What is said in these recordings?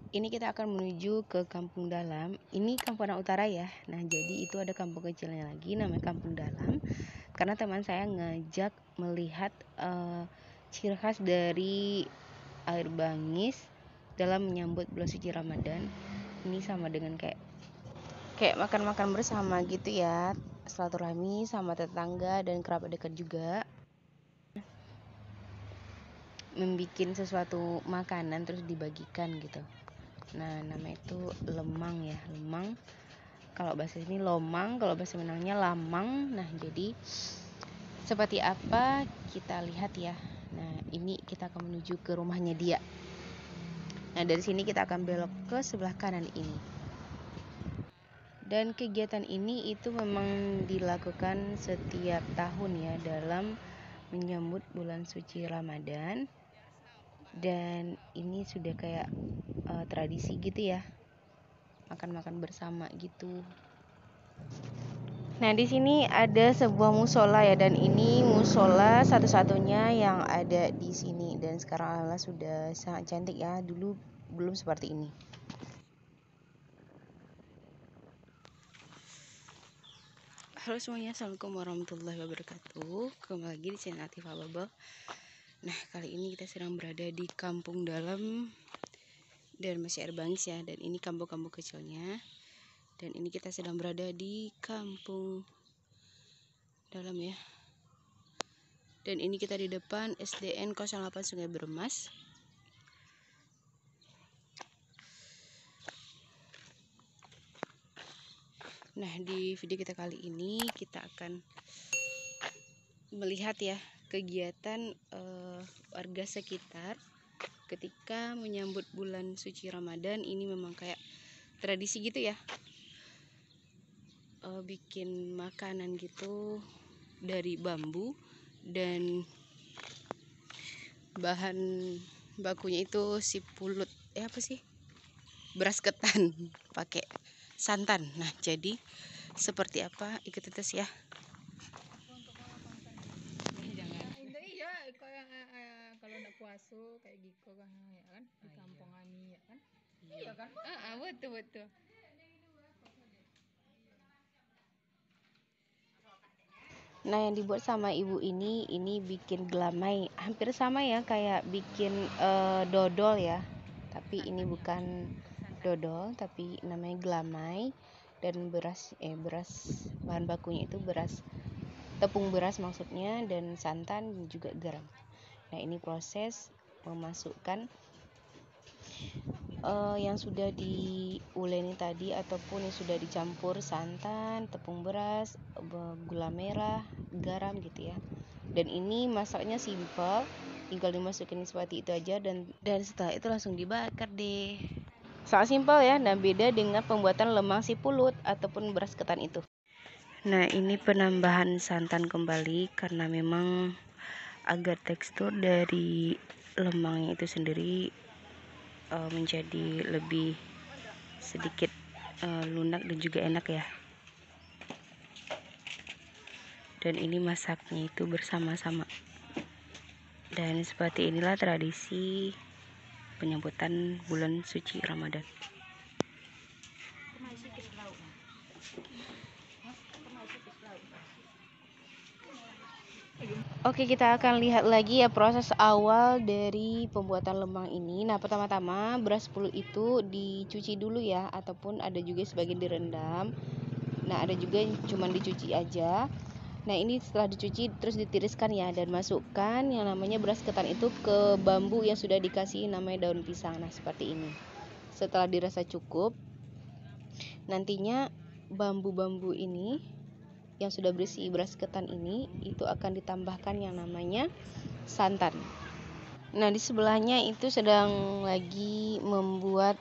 ini kita akan menuju ke Kampung Dalam. Ini Kampung Utara ya. Nah, jadi itu ada kampung kecilnya lagi namanya Kampung Dalam. Karena teman saya ngajak melihat ciri khas dari air bangis dalam menyambut bulan suci Ramadan. Ini sama dengan kayak makan-makan bersama gitu ya, silaturahmi sama tetangga dan kerabat dekat juga, membikin sesuatu makanan terus dibagikan gitu. Nah, nama itu lemang ya, lemang. Kalau bahasa ini lomang, kalau bahasa Minangnya lamang. Nah, jadi seperti apa kita lihat ya. Nah, ini kita akan menuju ke rumahnya dia. Nah, dari sini kita akan belok ke sebelah kanan ini. Dan kegiatan ini itu memang dilakukan setiap tahun ya dalam menyambut bulan suci Ramadan. Dan ini sudah kayak tradisi gitu ya, makan-makan bersama gitu. Nah, di sini ada sebuah musola ya, dan ini musola satu-satunya yang ada di sini, dan sekarang alhamdulillah sudah sangat cantik ya. Dulu belum seperti ini. Halo semuanya, assalamualaikum warahmatullahi wabarakatuh. Kembali lagi di channel Atifah Bubble. Nah, kali ini kita sedang berada di Kampung Dalam dan masih air bangis ya, dan ini kampung-kampung kecilnya. Dan ini kita sedang berada di Kampung Dalam ya. Dan ini kita di depan SDN 08 Sungai Bermas. Nah, di video kita kali ini kita akan melihat ya kegiatan warga sekitar ketika menyambut bulan suci Ramadan. Ini memang kayak tradisi gitu ya, bikin makanan gitu dari bambu, dan bahan bakunya itu si pulut apa sih, beras ketan pakai santan. Nah, jadi seperti apa, ikuti terus ya. Iya, kalau nak puasa kayak gitu kan ya kan di kampung Ani ya kan. Iya kan? Betul. Nah, yang dibuat sama ibu ini bikin gelamai, hampir sama ya kayak bikin dodol ya, tapi ini bukan dodol tapi namanya gelamai. Dan beras bahan bakunya itu beras, tepung beras maksudnya, dan santan dan juga garam. Nah, ini proses memasukkan yang sudah diuleni tadi ataupun yang sudah dicampur santan, tepung beras, gula merah, garam gitu ya. Dan ini masaknya simple, tinggal dimasukin seperti itu aja, dan setelah itu langsung dibakar deh. Sangat simpel ya. Nah, beda dengan pembuatan lemang si pulut ataupun beras ketan itu. Nah, ini penambahan santan kembali karena memang agar tekstur dari lemangnya itu sendiri menjadi lebih sedikit lunak dan juga enak ya. Dan ini masaknya itu bersama-sama. Dan seperti inilah tradisi penyambutan bulan suci Ramadan. Oke, kita akan lihat lagi ya proses awal dari pembuatan lemang ini. Nah, pertama-tama beras pulut itu dicuci dulu ya, ataupun ada juga sebagian direndam. Nah, ada juga yang cuma dicuci aja. Nah, ini setelah dicuci terus ditiriskan ya, dan masukkan yang namanya beras ketan itu ke bambu yang sudah dikasih namanya daun pisang. Nah, seperti ini. Setelah dirasa cukup, nantinya bambu-bambu ini yang sudah berisi beras ketan ini itu akan ditambahkan yang namanya santan. Nah, di sebelahnya itu sedang lagi membuat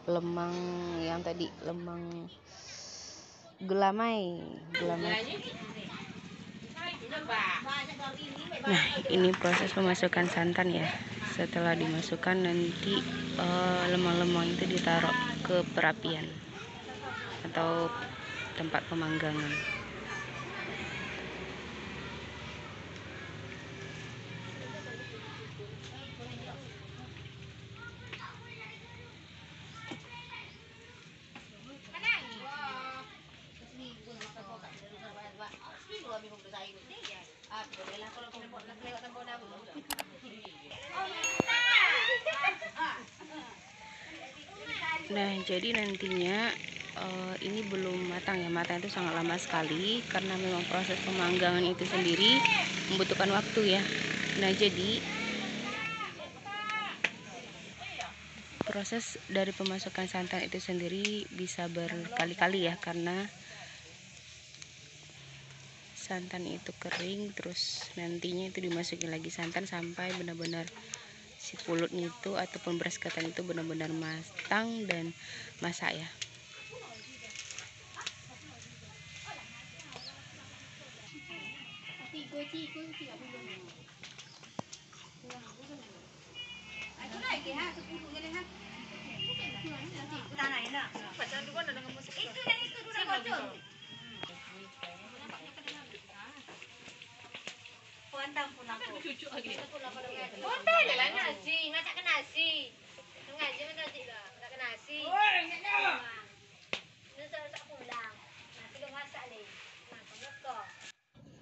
lemang yang tadi, lemang gelamai. Nah, ini proses memasukkan santan ya. Setelah dimasukkan nanti lemang-lemang itu ditaruh ke perapian atau tempat pemanggangan. Nah, jadi nantinya ini belum matang ya. Matang itu sangat lama sekali karena memang proses pemanggangan itu sendiri membutuhkan waktu ya. Nah, jadi proses dari pemasukan santan itu sendiri bisa berkali-kali ya, karena santan itu kering, terus nantinya itu dimasukin lagi santan sampai benar-benar si pulutnya itu ataupun beras ketan itu benar-benar matang dan masak ya.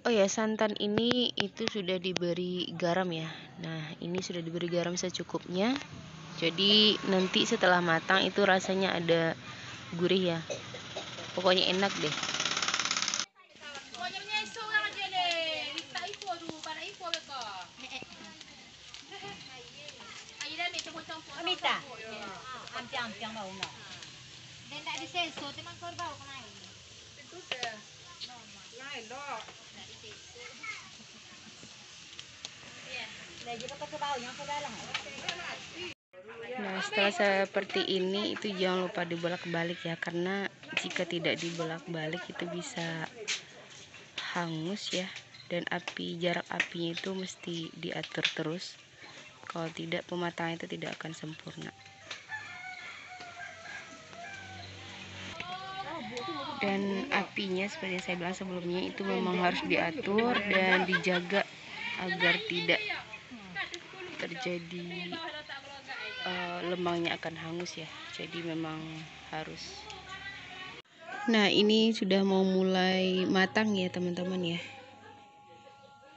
Oh ya, santan ini itu sudah diberi garam ya. Nah, ini sudah diberi garam secukupnya. Jadi nanti setelah matang itu rasanya ada gurih ya. Pokoknya enak deh. Nah, setelah seperti ini itu jangan lupa dibolak-balik ya, karena jika tidak dibolak-balik itu bisa hangus ya, dan jarak apinya itu mesti diatur terus. Kalau tidak, pematangan itu tidak akan sempurna. Dan apinya seperti yang saya bilang sebelumnya itu memang harus diatur dan dijaga agar tidak terjadi lemangnya akan hangus ya. Jadi memang harus. Nah, ini sudah mau mulai matang ya teman-teman ya.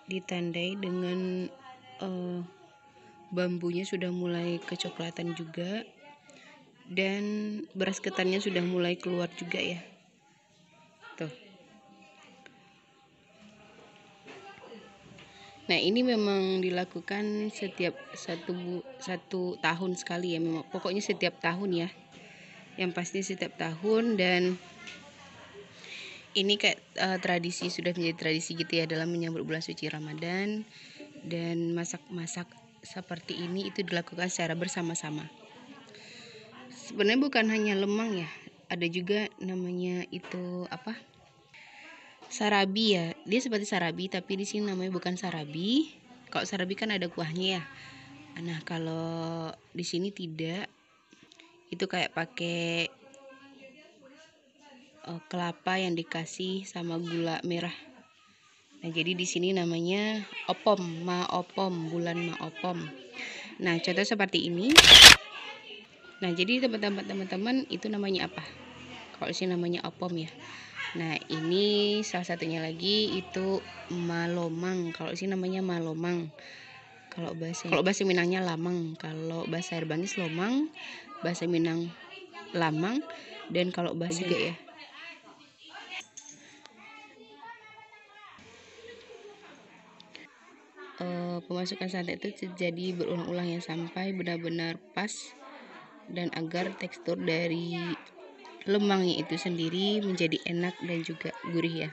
Ditandai dengan bambunya sudah mulai kecoklatan juga, dan beras ketannya sudah mulai keluar juga ya. Tuh. Nah, ini memang dilakukan setiap satu tahun sekali ya, memang pokoknya setiap tahun ya, yang pasti setiap tahun. Dan ini kayak tradisi, sudah menjadi tradisi gitu ya dalam menyambut bulan suci Ramadan. Dan masak-masak seperti ini itu dilakukan secara bersama-sama. Sebenarnya bukan hanya lemang ya, ada juga namanya itu apa, sarabi ya. Dia seperti sarabi tapi di sini namanya bukan sarabi. Kalau sarabi kan ada kuahnya ya. Nah, kalau di sini tidak. Itu kayak pakai kelapa yang dikasih sama gula merah. Nah, jadi di sini namanya opom, ma opom, bulan ma opom. Nah, contoh seperti ini. Nah, jadi teman-teman itu namanya apa? Kalau di sini namanya opom ya. Nah, ini salah satunya lagi itu malomang. Kalau di sini namanya malomang. Kalau bahasa Minangnya lamang, kalau bahasa Air Bangis lomang, bahasa Minang lamang, dan kalau bahasa juga ya. Pemasukan santan itu terjadi berulang-ulang ya sampai benar-benar pas, dan agar tekstur dari lemangnya itu sendiri menjadi enak dan juga gurih ya.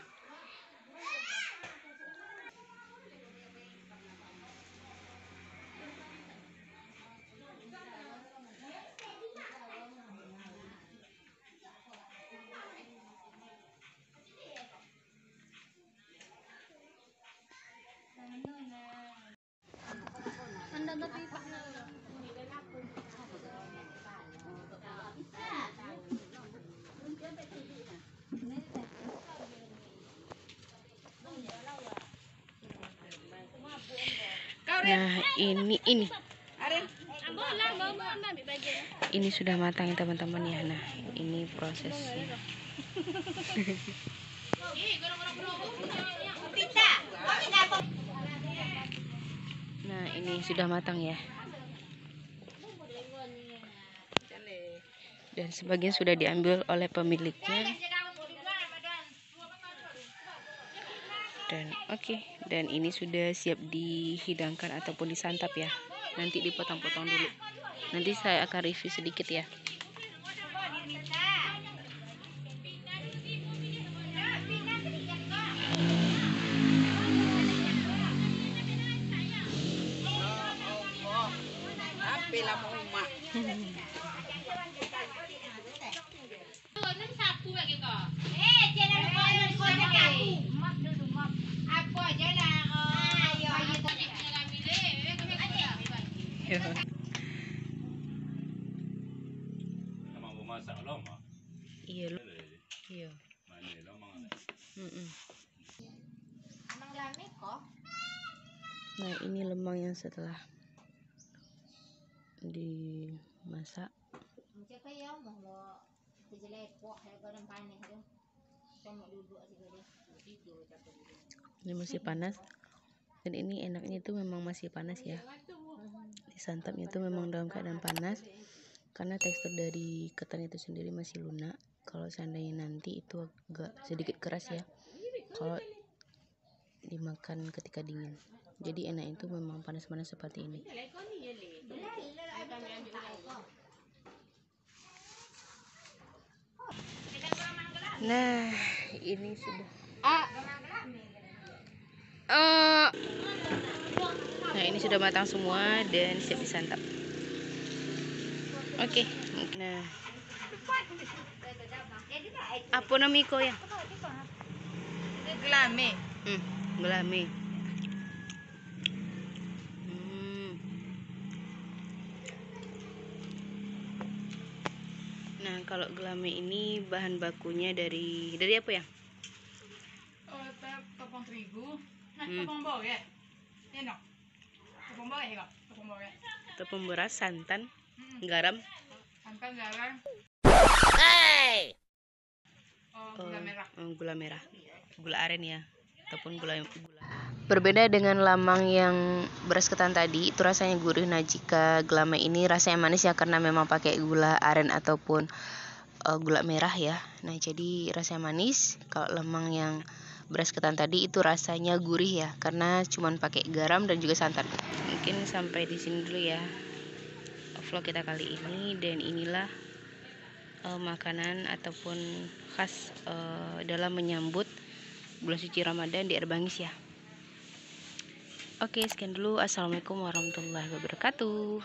Nah, ini sudah matang ya teman-teman ya. Nah, ini prosesnya. Nah, ini sudah matang ya. dan sebagian sudah diambil oleh pemiliknya. Dan dan ini sudah siap dihidangkan ataupun disantap ya. Nanti dipotong-potong dulu. Nanti saya akan review sedikit ya. Iya. Iya. Nah, ini lemang yang setelah dimasak. Ini masih panas. Dan ini enaknya itu memang masih panas ya. Disantapnya itu memang dalam keadaan panas. Karena tekstur dari ketan itu sendiri masih lunak. Kalau seandainya nanti itu agak sedikit keras ya kalau dimakan ketika dingin. Jadi enak itu memang panas-panas seperti ini. Nah, ini sudah. Nah, ini sudah matang semua dan siap disantap. Oke. Nah, apa namanya ya? Glame. Glame. Nah, kalau glame ini bahan bakunya dari apa ya? Tepung terigu. Tepung bawang. Enak. Tepung bawang ya, tepung bawang. Tepung beras, santan, garam. Santan, garam. Gula merah. Gula merah. Gula aren ya, ataupun gula. Berbeda dengan lamang yang beras ketan tadi, itu rasanya gurih. Nah, jika glame ini rasanya manis ya karena memang pakai gula aren ataupun gula merah ya. Nah, jadi rasanya manis. Kalau lemang yang beras ketan tadi itu rasanya gurih ya karena cuman pakai garam dan juga santan. Mungkin sampai di sini dulu ya vlog kita kali ini, dan inilah makanan ataupun khas dalam menyambut bulan suci Ramadan di Air Bangis ya. Oke, sekian dulu. Assalamualaikum warahmatullahi wabarakatuh.